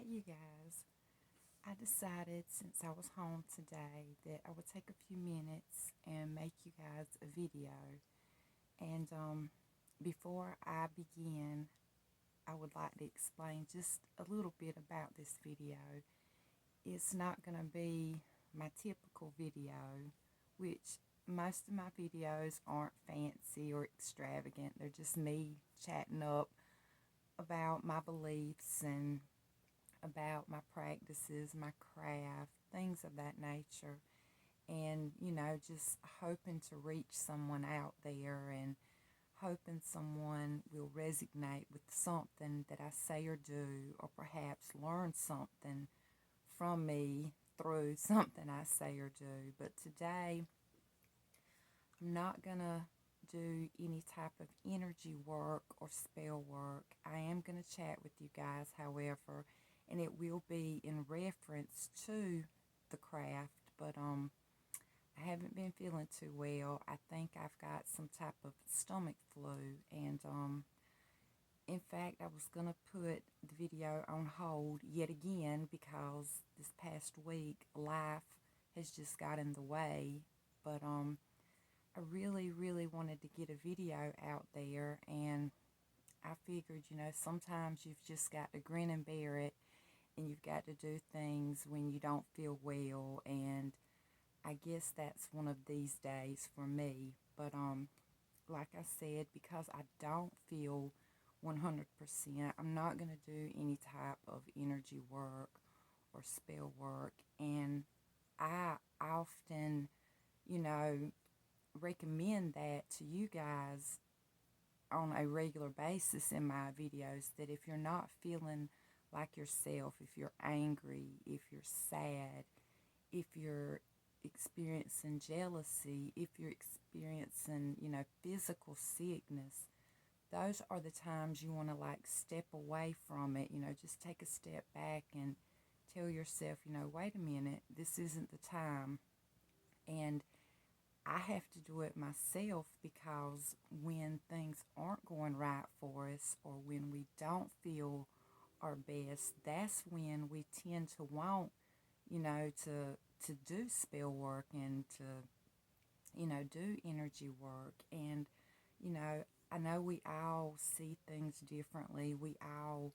Hey, you guys. I decided since I was home today that I would take a few minutes and make you guys a video. And before I begin, I would like to explain just a little bit about this video. It's not going to be my typical video, which most of my videos aren't fancy or extravagant. They're just me chatting up about my beliefs and about my practices, my craft, things of that nature. And, just hoping to reach someone out there and hoping someone will resonate with something that I say or do, or perhaps learn something from me through something I say or do. But today, I'm not going to do any type of energy work or spell work. I am going to chat with you guys, however, and it will be in reference to the craft, but I haven't been feeling too well. I think I've got some type of stomach flu, and in fact, I was going to put the video on hold yet again because this past week life has just got in the way, but I really, really wanted to get a video out there, and I figured, sometimes you've just got to grin and bear it, and you've got to do things when you don't feel well, and I guess that's one of these days for me. But like I said, because I don't feel 100%, I'm not going to do any type of energy work or spell work, and I often, you know, recommend that to you guys on a regular basis in my videos, that if you're not feeling like yourself, if you're angry, if you're sad, if you're experiencing jealousy, if you're experiencing, physical sickness, those are the times you want to like step away from it, just take a step back and tell yourself, wait a minute, this isn't the time. And I have to do it myself, because when things aren't going right for us, or when we don't feel our best, that's when we tend to want, to do spell work and to, do energy work. And, I know we all see things differently. We all,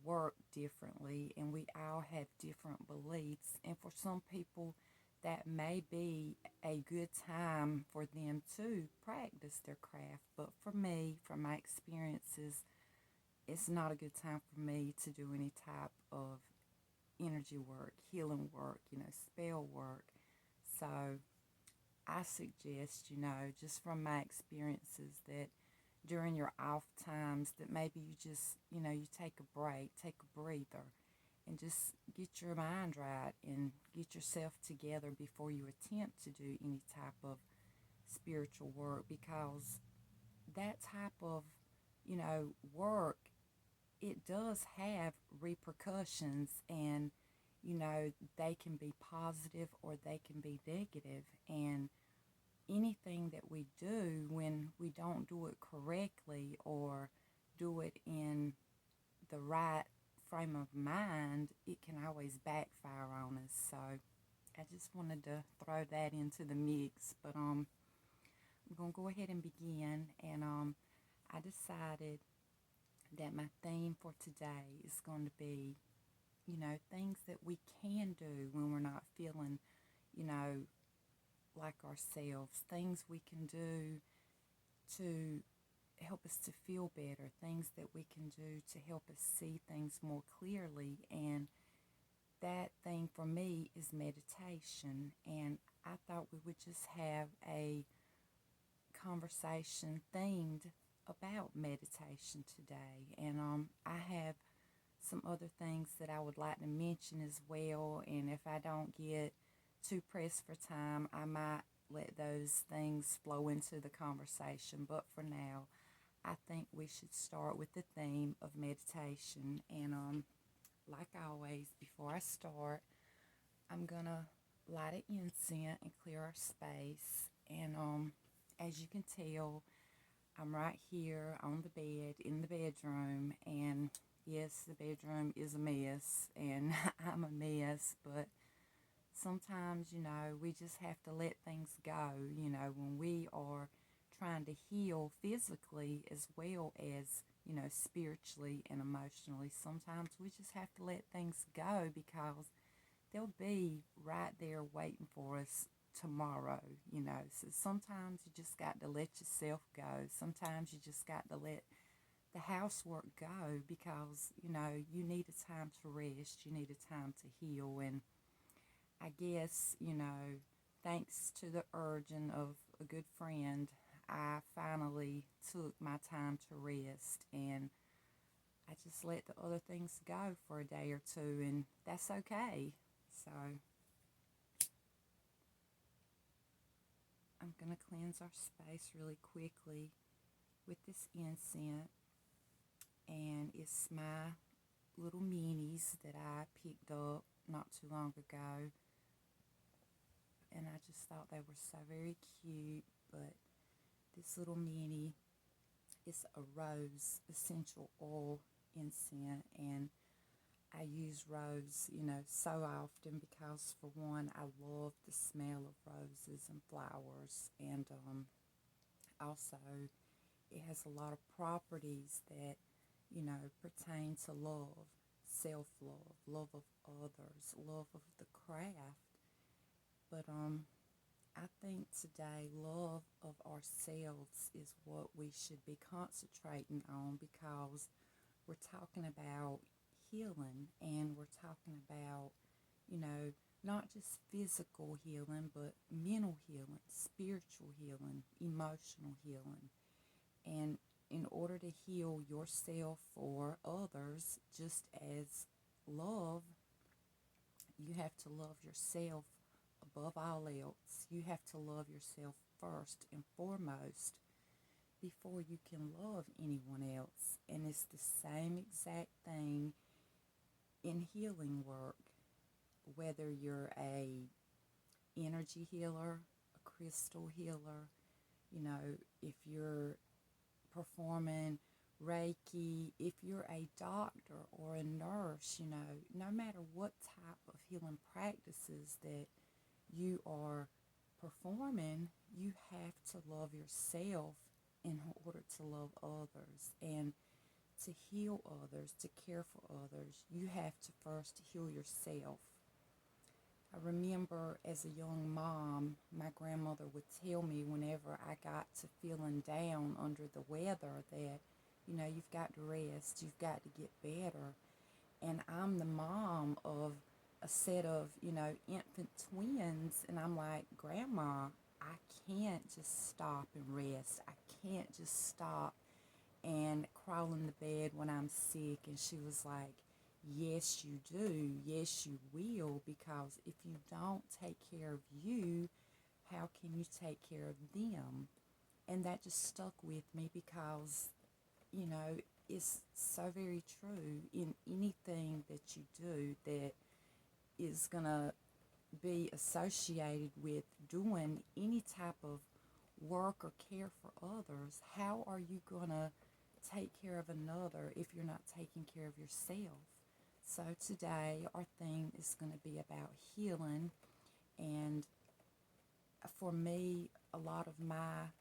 work differently, and we all have different beliefs. And for some people, that may be a good time for them to practice their craft. But for me, from my experiences, it's not a good time for me to do any type of energy work, healing work, spell work. So I suggest, just from my experiences, that during your off times, that maybe you just, you take a break, take a breather, and just get your mind right and get yourself together before you attempt to do any type of spiritual work, because that type of, work, it does have repercussions, and they can be positive or they can be negative. And anything that we do, when we don't do it correctly or do it in the right frame of mind, it can always backfire on us. So I just wanted to throw that into the mix. But I'm gonna go ahead and begin. And I decided that my theme for today is going to be, things that we can do when we're not feeling, like ourselves. Things we can do to help us to feel better. Things that we can do to help us see things more clearly. And that thing for me is meditation. And I thought we would just have a conversation themed about meditation today. And I have some other things that I would like to mention as well. And if I don't get too pressed for time, I might let those things flow into the conversation. But for now, I think we should start with the theme of meditation. And like always, before I start, I'm gonna light an incense and clear our space. And as you can tell, I'm right here on the bed in the bedroom, and Yes, the bedroom is a mess, and I'm a mess, but sometimes, we just have to let things go, when we are trying to heal physically as well as, spiritually and emotionally. Sometimes we just have to let things go because they'll be right there waiting for us tomorrow. So sometimes you just got to let yourself go. Sometimes you just got to let the housework go because, you need a time to rest, you need a time to heal. And I guess, thanks to the urging of a good friend, I finally took my time to rest, and I just let the other things go for a day or two, and that's okay. So I'm going to cleanse our space really quickly with this incense, and it's my little minis that I picked up not too long ago, and I just thought they were so very cute. But this little mini is a rose essential oil incense, and I use rose, so often because, for one, I love the smell of roses and flowers, and also it has a lot of properties that, pertain to love, self-love, love of others, love of the craft. But I think today love of ourselves is what we should be concentrating on, because we're talking about healing, and we're talking about, you know, not just physical healing, but mental healing, spiritual healing, emotional healing. And in order to heal yourself or others, just as love, you have to love yourself above all else. You have to love yourself first and foremost before you can love anyone else. And it's the same exact thing in healing work, whether you're a energy healer, a crystal healer, if you're performing Reiki, if you're a doctor or a nurse, no matter what type of healing practices that you are performing, you have to love yourself in order to love others. And to heal others, to care for others, you have to first heal yourself. I remember as a young mom, my grandmother would tell me whenever I got to feeling down under the weather that, you've got to rest, you've got to get better. And I'm the mom of a set of, infant twins, and I'm like, Grandma, I can't just stop and rest. I can't just stop and crawl in the bed when I'm sick. And she was like, yes, you do. Yes, you will. Because if you don't take care of you, how can you take care of them? And that just stuck with me because, it's so very true in anything that you do that is going to be associated with doing any type of work or care for others. How are you going to take care of another if you're not taking care of yourself? So today our theme is going to be about healing, and for me, a lot of my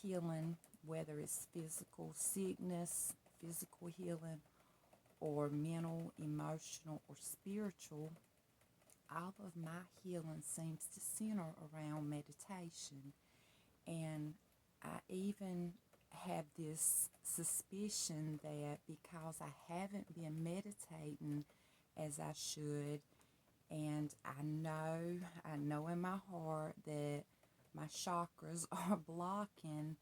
healing, whether it's physical sickness, physical healing, or mental, emotional, or spiritual, all of my healing seems to center around meditation. And I even have this suspicion that because I haven't been meditating as I should, and I know in my heart that my chakras are blocking,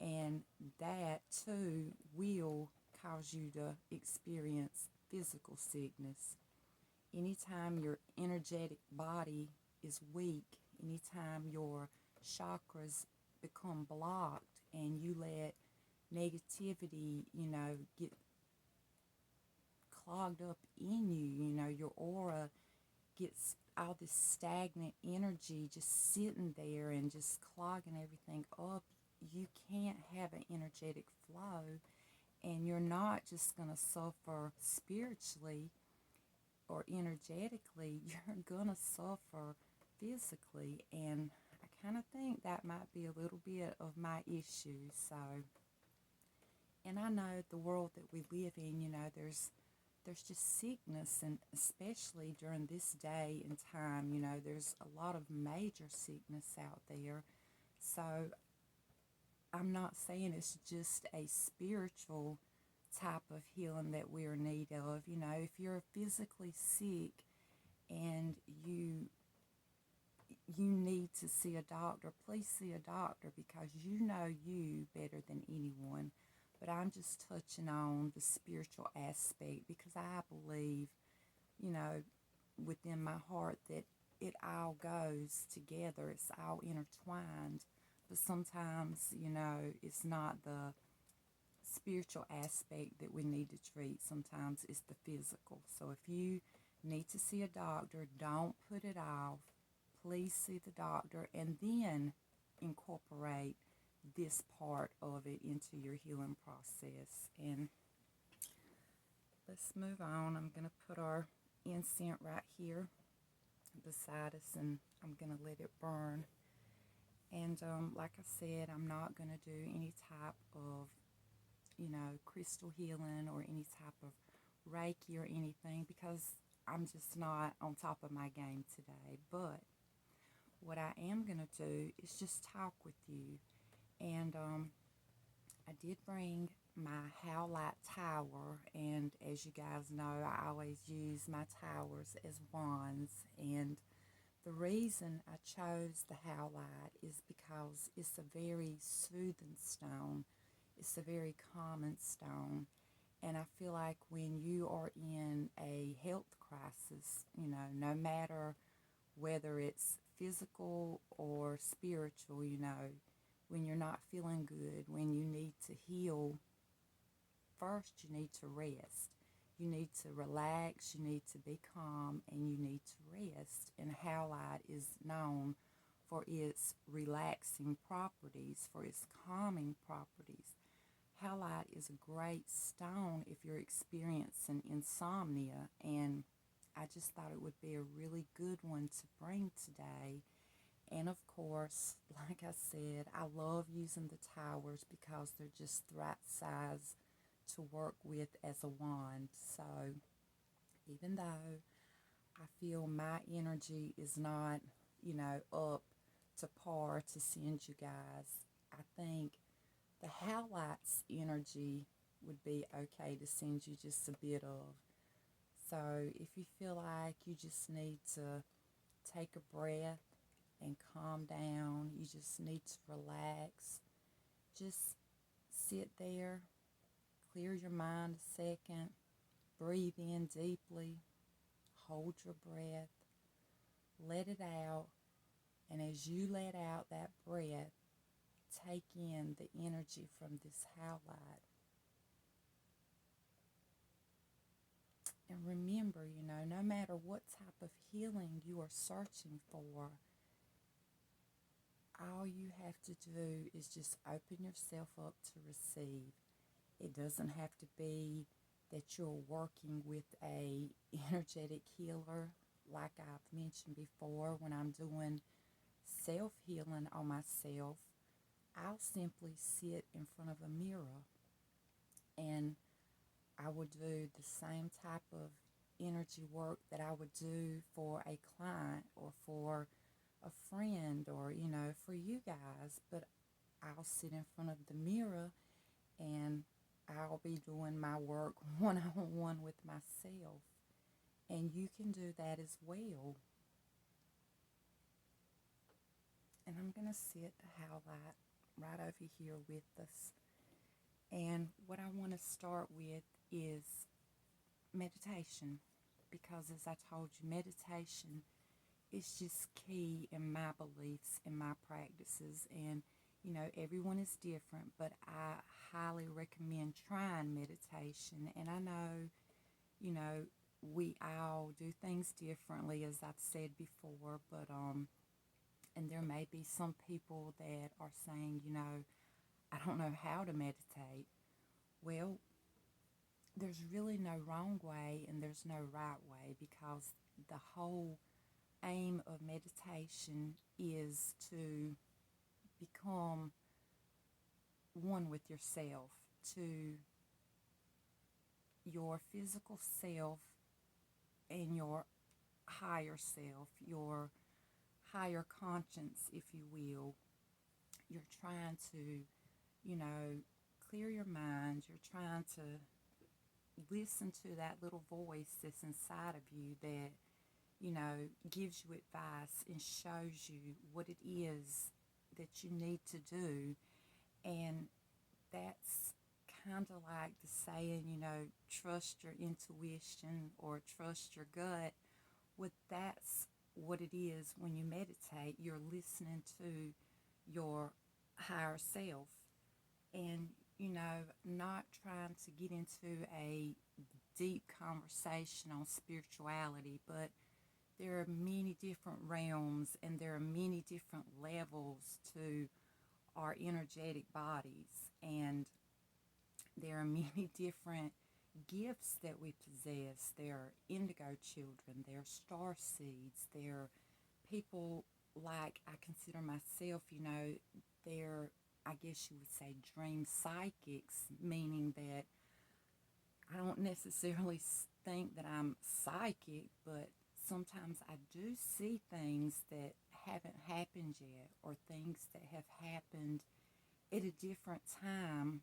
and that too will cause you to experience physical sickness. Anytime your energetic body is weak, anytime your chakras become blocked and you let negativity, get clogged up in you, your aura gets all this stagnant energy just sitting there and just clogging everything up, you can't have an energetic flow, And you're not just going to suffer spiritually or energetically, you're going to suffer physically. And I kind of think that might be a little bit of my issue. So, and I know the world that we live in, there's just sickness, and especially during this day and time, there's a lot of major sickness out there. So I'm not saying it's just a spiritual type of healing that we're in need of. If you're physically sick and you need to see a doctor, please see a doctor, because you know you better than anyone. But I'm just touching on the spiritual aspect because I believe, you know, within my heart that it all goes together. It's all intertwined. But sometimes, it's not the spiritual aspect that we need to treat. Sometimes it's the physical. So if you need to see a doctor, don't put it off. Please see the doctor and then incorporate this part of it into your healing process. And let's move on. I'm going to put our incense right here beside us, and I'm going to let it burn. And like I said, I'm not going to do any type of, crystal healing or any type of Reiki or anything because I'm just not on top of my game today. But what I am going to do is just talk with you. And I did bring my Howlite tower, and as you guys know, I always use my towers as wands. And the reason I chose the Howlite is because it's a very soothing stone. It's a very calming stone. And I feel like when you are in a health crisis, no matter whether it's physical or spiritual, when you're not feeling good, when you need to heal, first you need to rest. You need to relax, you need to be calm, and you need to rest. And Howlite is known for its relaxing properties, for its calming properties. Howlite is a great stone if you're experiencing insomnia, and I just thought it would be a really good one to bring today. And of course, like I said, I love using the towers because they're just the right size to work with as a wand. So even though I feel my energy is not, up to par to send you guys, I think the Howlite's energy would be okay to send you just a bit of. So if you feel like you just need to take a breath and calm down, you just need to relax, just sit there, clear your mind a second, breathe in deeply, hold your breath, let it out, and as you let out that breath, take in the energy from this Howlite. And remember, no matter what type of healing you are searching for, all you have to do is just open yourself up to receive. It doesn't have to be that you're working with a energetic healer like I've mentioned before. When I'm doing self-healing on myself, I'll simply sit in front of a mirror and I would do the same type of energy work that I would do for a client or for a friend or, for you guys. But I'll sit in front of the mirror and I'll be doing my work one-on-one with myself. And you can do that as well. And I'm going to sit the Howlite right over here with us. And what I want to start with is meditation. Because as I told you, meditation is just key in my beliefs, in my practices. And, everyone is different, but I highly recommend trying meditation. And I know, we all do things differently, as I've said before, but, and there may be some people that are saying, I don't know how to meditate. Well, there's really no wrong way and there's no right way, because the whole aim of meditation is to become one with yourself, to your physical self and your higher self, your higher conscience, if you will. You're trying to, you know, clear your mind. You're trying to listen to that little voice that's inside of you that, you know, gives you advice and shows you what it is that you need to do. And that's kind of like the saying, you know, trust your intuition or trust your gut. Well, that's what it is when you meditate. You're listening to your higher self, and, you know, not trying to get into a deep conversation on spirituality, but there are many different realms and there are many different levels to our energetic bodies, and there are many different gifts that we possess. There are indigo children, there are star seeds, there are people like I consider myself, you know, they're, I guess you would say, dream psychics, meaning that I don't necessarily think that I'm psychic, but sometimes I do see things that haven't happened yet, or things that have happened at a different time,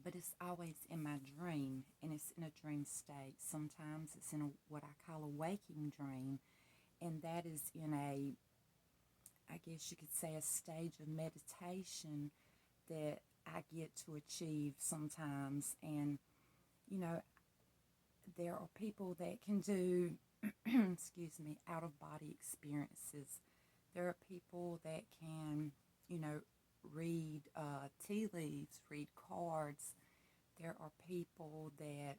but it's always in my dream, and it's in a dream state. Sometimes it's in what I call a waking dream, and that is in a, I guess you could say, a stage of meditation that I get to achieve sometimes. And, you know, there are people that can do, excuse me, out of body experiences. There are people that can, you know, read tea leaves, read cards. There are people that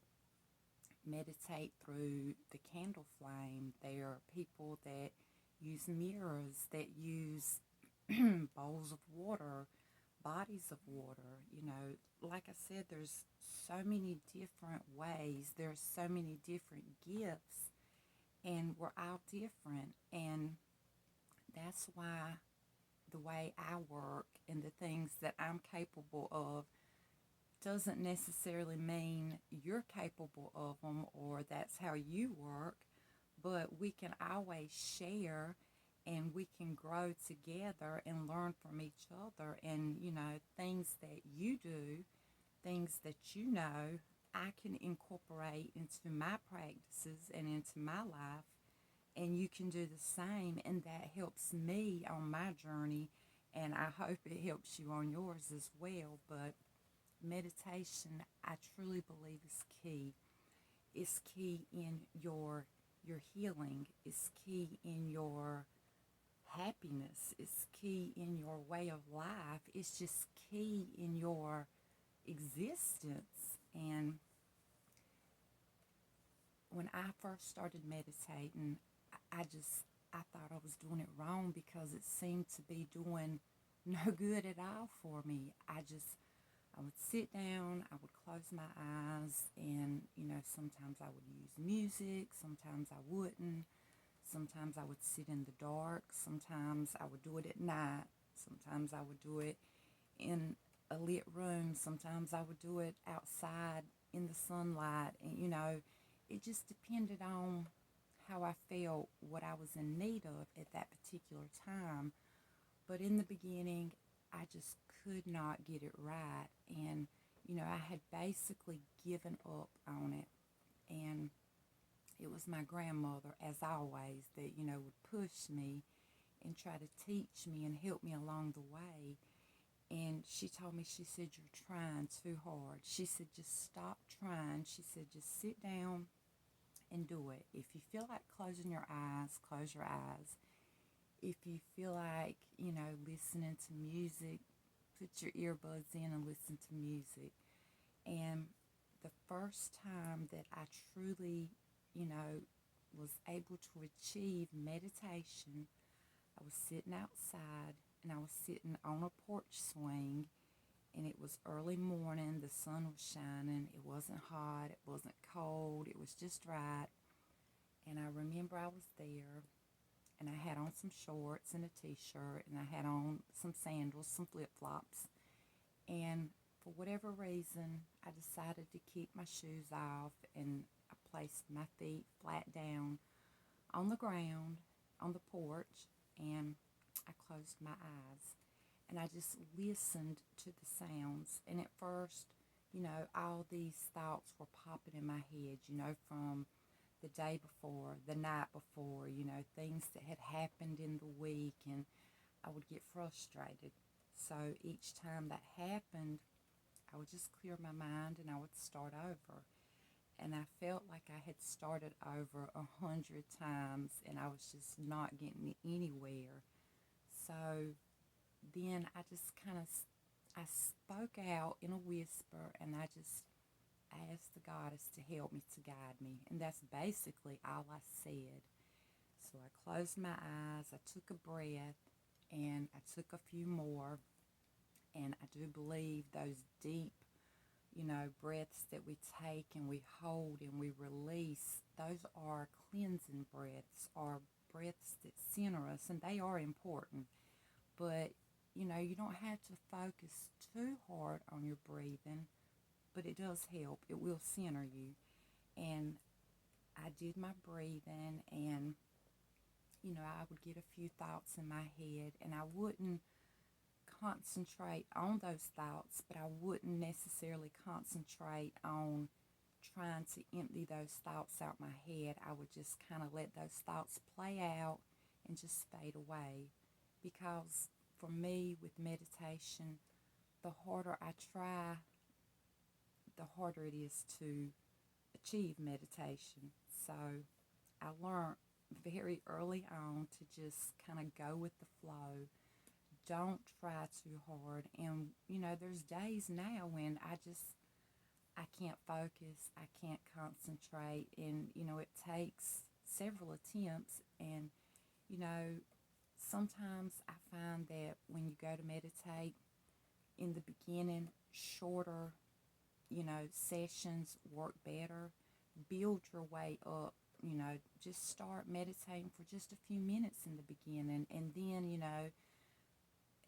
meditate through the candle flame. There are people that use mirrors, that use bowls of water, bodies of water. You know, like I said, there's so many different ways, there's so many different gifts, and we're all different. And that's why the way I work and the things that I'm capable of doesn't necessarily mean you're capable of them or that's how you work, but we can always share and we can grow together and learn from each other. And, you know, things that you do, things that you know, I can incorporate into my practices and into my life, and you can do the same, and that helps me on my journey, and I hope it helps you on yours as well. But meditation, I truly believe, is key. It's key in your healing. It's key in your happiness. It's key in your way of life. It's just key in your existence. And when I first started meditating, I thought I was doing it wrong because it seemed to be doing no good at all for me. I would sit down, I would close my eyes, and, you know, sometimes I would use music, sometimes I wouldn't. Sometimes I would sit in the dark, sometimes I would do it at night, sometimes I would do it in a lit room, sometimes I would do it outside in the sunlight. And, you know, it just depended on how I felt, what I was in need of at that particular time. But in the beginning, I just could not get it right. And, you know, I had basically given up on it. And it was my grandmother, as always, that, you know, would push me and try to teach me and help me along the way. And she told me, she said, "You're trying too hard." She said, "Just stop trying." She said, "Just sit down and do it. If you feel like closing your eyes, close your eyes. If you feel like, you know, listening to music, put your earbuds in and listen to music." And the first time that I truly, you know, was able to achieve meditation, I was sitting outside and I was sitting on a porch swing, and it was early morning. The sun was shining. It wasn't hot. It wasn't cold. It was just right. And I remember I was there, and I had on some shorts and a t-shirt, and I had on some sandals, some flip-flops. And for whatever reason, I decided to kick my shoes off, and I placed my feet flat down on the ground on the porch, and I closed my eyes, and I just listened to the sounds. And at first, all these thoughts were popping in my head, from the day before, the night before, things that had happened in the week, and I would get frustrated. So each time that happened, I would just clear my mind and I would start over. And I felt like I had started over 100 times, and I was just not getting anywhere. So then I just I spoke out in a whisper, and I just asked the goddess to help me, to guide me. And that's basically all I said. So I closed my eyes, I took a breath, and I took a few more. And I do believe those deep, breaths that we take and we hold and we release, those are cleansing breaths, or breaths that center us, and they are important. But, you don't have to focus too hard on your breathing, but it does help. It will center you. And I did my breathing, and, I would get a few thoughts in my head, and I wouldn't concentrate on those thoughts, but I wouldn't necessarily concentrate on trying to empty those thoughts out my head. I would just kind of let those thoughts play out and just fade away. Because for me, with meditation, the harder I try, the harder it is to achieve meditation. So I learned very early on to just kind of go with the flow. Don't try too hard. And, there's days now when I can't focus, I can't concentrate, and, it takes several attempts. And, you know, sometimes I find that when you go to meditate, in the beginning, shorter, sessions work better. Build your way up. Just start meditating for just a few minutes in the beginning, and then,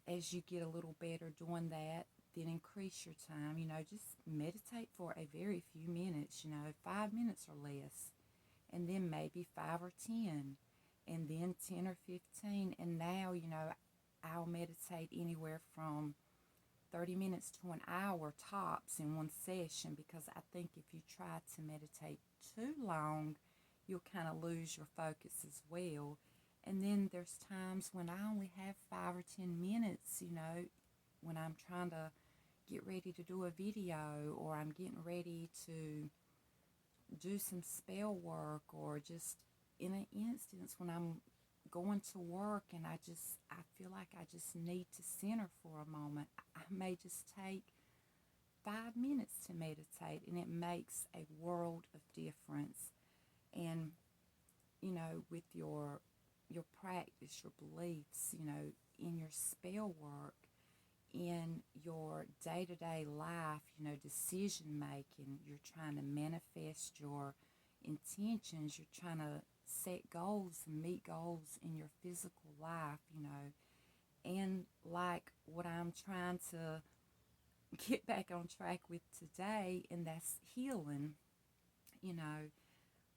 as you get a little better doing that, then increase your time. Just meditate for a very few minutes, 5 minutes or less, and then maybe 5 or 10, and then 10 or 15. And now, I'll meditate anywhere from 30 minutes to an hour tops in one session, because I think if you try to meditate too long, you'll kind of lose your focus as well. And then there's times when I only have 5 or 10 minutes, when I'm trying to get ready to do a video, or I'm getting ready to do some spell work, or just in an instance when I'm going to work and I feel like I just need to center for a moment. I may just take 5 minutes to meditate, and it makes a world of difference. And with your practice, your beliefs, in your spell work, in your day-to-day life, decision making, you're trying to manifest your intentions, you're trying to set goals and meet goals in your physical life, and like what I'm trying to get back on track with today, and that's healing. you know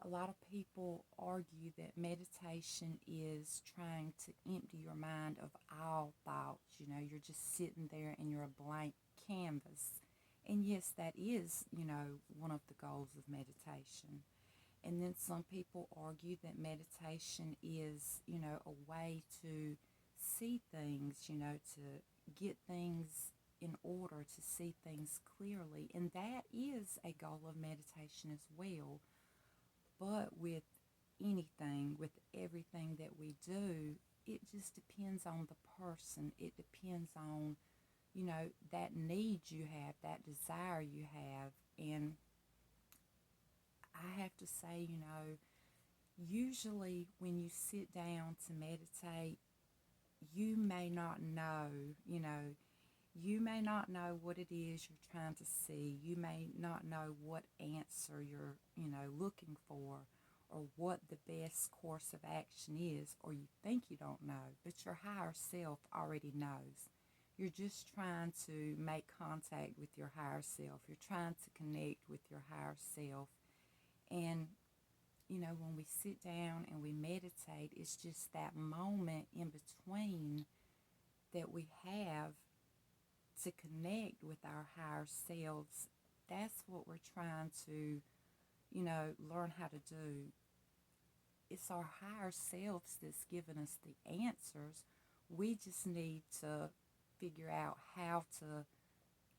a lot of people argue that meditation is trying to empty your mind of all thoughts. You're just sitting there and you're a blank canvas. And yes, that is, one of the goals of meditation. And then some people argue that meditation is, a way to see things, to get things in order, to see things clearly. And that is a goal of meditation as well. But with anything, with everything that we do, it just depends on the person. It depends on, that need you have, that desire you have. And I have to say, usually when you sit down to meditate, you may not know, You may not know what it is you're trying to see. You may not know what answer you're, looking for, or what the best course of action is, or you think you don't know, but your higher self already knows. You're just trying to make contact with your higher self. You're trying to connect with your higher self. And, when we sit down and we meditate, it's just that moment in between that we have to connect with our higher selves. That's what we're trying to, learn how to do. It's our higher selves that's giving us the answers. We just need to figure out how to,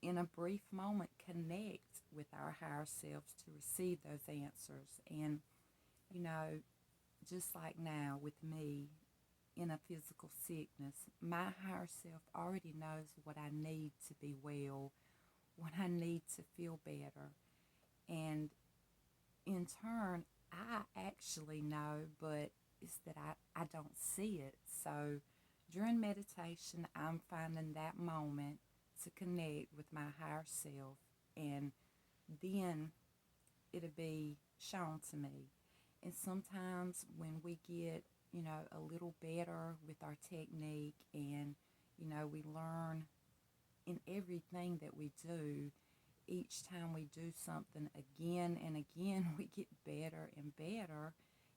in a brief moment, connect with our higher selves to receive those answers. And, you know, just like now with me in a physical sickness, my higher self already knows what I need to be well, what I need to feel better. And in turn, I actually know, but it's that I don't see it. So during meditation, I'm finding that moment to connect with my higher self, and then it'll be shown to me. And sometimes when we get, a little better with our technique, and, we learn in everything that we do, each time we do something again and again, we get better and better,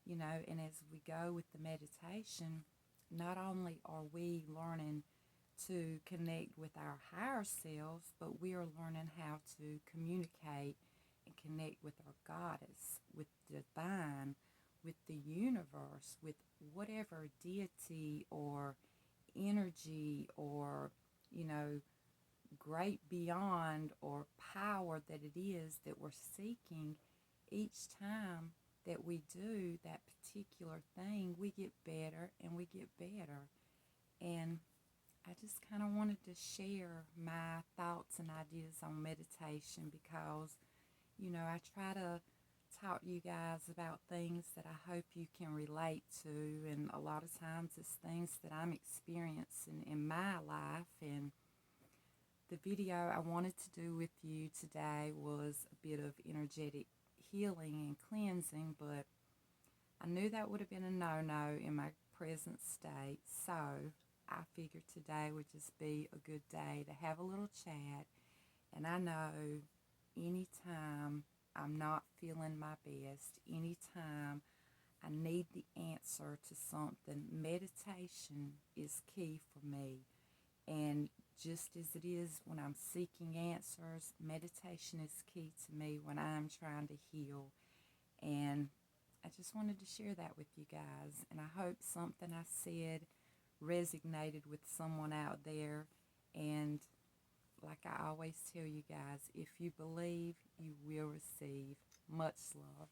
and as we go with the meditation, not only are we learning to connect with our higher selves, but we are learning how to communicate and connect with our goddess, with the divine, with the universe, with whatever deity or energy or, great beyond or power that it is that we're seeking. Each time that we do that particular thing, we get better and we get better. And I just kind of wanted to share my thoughts and ideas on meditation because, I try to talk to you guys about things that I hope you can relate to. And a lot of times it's things that I'm experiencing in my life. And the video I wanted to do with you today was a bit of energetic healing and cleansing, but I knew that would have been a no-no in my present state, so I figured today would just be a good day to have a little chat. And I know anytime I'm not feeling my best, anytime I need the answer to something, meditation is key for me. And just as it is when I'm seeking answers, meditation is key to me when I'm trying to heal. And I just wanted to share that with you guys. And I hope something I said resonated with someone out there. And like I always tell you guys, if you believe, you will receive. Much love.